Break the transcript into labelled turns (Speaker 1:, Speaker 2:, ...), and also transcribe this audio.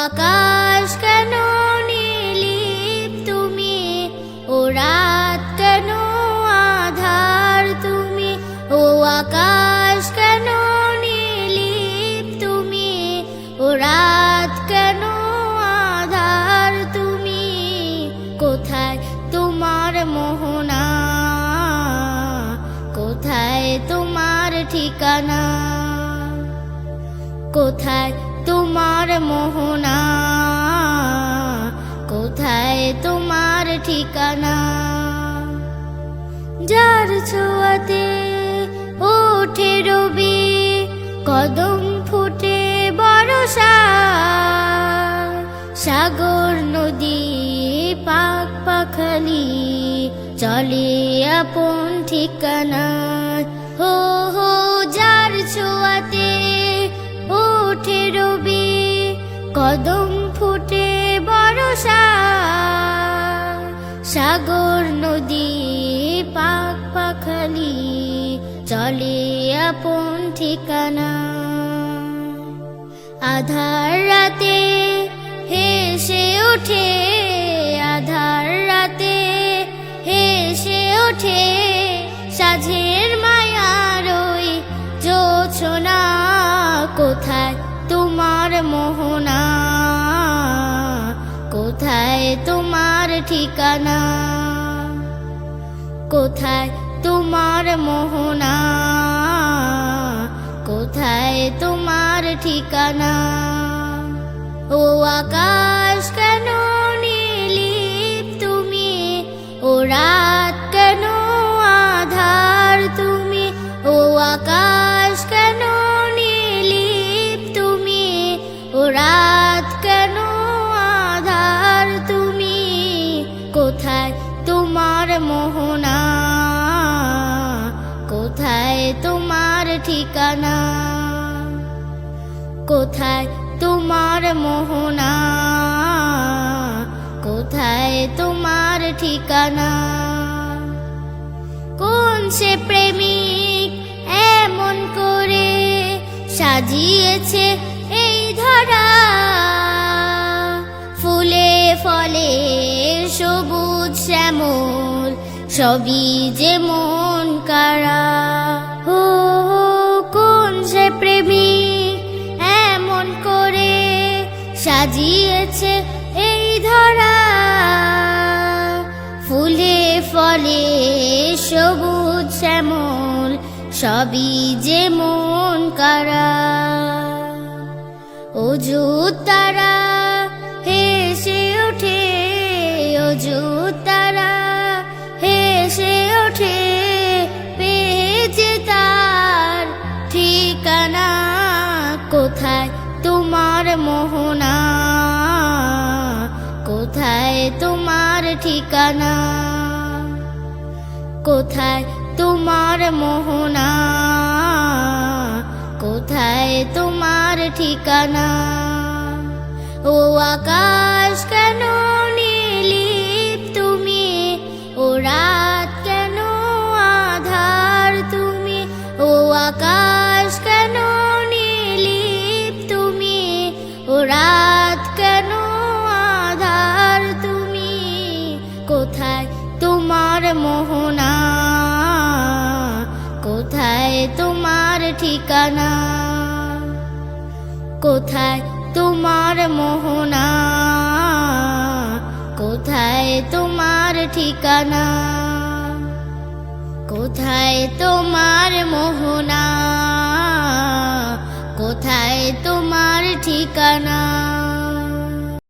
Speaker 1: আকাশ কেন নির্লিপ্ত তুমি, ও রাত কেন আধার তুমি, ও আকাশ কেন নির্লিপ্ত তুমি, ও রাত কেন আধার তুমি। কোথায় তোমার মোহনা, কোথায় তোমার ঠিকানা, কোথায় তোমার মোহনা, কোথায় তোমার ঠিকানা। যার ছোঁয়াতে ওঠে রবি, কদম ফুটে বর্ষা, সাগর নদী পাক পাখালি চলে আপন ঠিকানা। হো হো যার ছোঁয়াতে ওঠে রবি, কদম ফুটে বর্ষা, সাগর নদী পাক পাখালি চলে আপন ঠিকানা। আধার রাতে হেসে ওঠে, আধার রাতে হেসে ওঠে, সাঝের মায়ার ওই জোছনা। কোথায় তোমার মোহনা, কোথায় তোমার ঠিকানা, কোথায় তোমার মোহনা, কোথায় তোমার ঠিকানা। ও আকাশ কেন নির্লিপ্ত তুমি, ও রাত কেন আধার তুমি, ও আকাশ কেন নির্লিপ্ত তুমি, ও রাত কেন আধার তুমি। কোথায় তোমার মোহনা, কোথায় তোমার ঠিকানা, কোথায় তোমার মোহনা, কোথায় তোমার ঠিকানা। কোন সে প্রেমিক এমন করে সাজিয়েছে এই ধরা, ফুলে ফলে সবুজ শ্যামল সবই যে মন কারা। হো হো কোন সে প্রেমিক এমন করে সাজিয়েছে এই ধরা, ফুলে ফলে সবুজ শ্যামল সবই যে মন কারা। অযুত তারা হেসে ওঠে, অযুত তারা হেসে ওঠে, পেয়েছে তার ঠিকানা। কোথায় তোমার মোহনা, কোথায় তোমার ঠিকানা, কোথায় তোমার মোহনা, কোথায় তোমার ঠিকানা। ও আকাশ কেন নির্লিপ্ত তুমি, ও রাত কেন আধার তুমি, ও আকাশ কেন নির্লিপ্ত তুমি, ও রাত কেন আধার তুমি। কোথায় তোমার মোহনা, কোথায় তোমার ঠিকানা, কোথায় তোমার মোহনা, কোথায় তোমার ঠিকানা, কোথায় তোমার মোহনা, কোথায় তোমার ঠিকানা।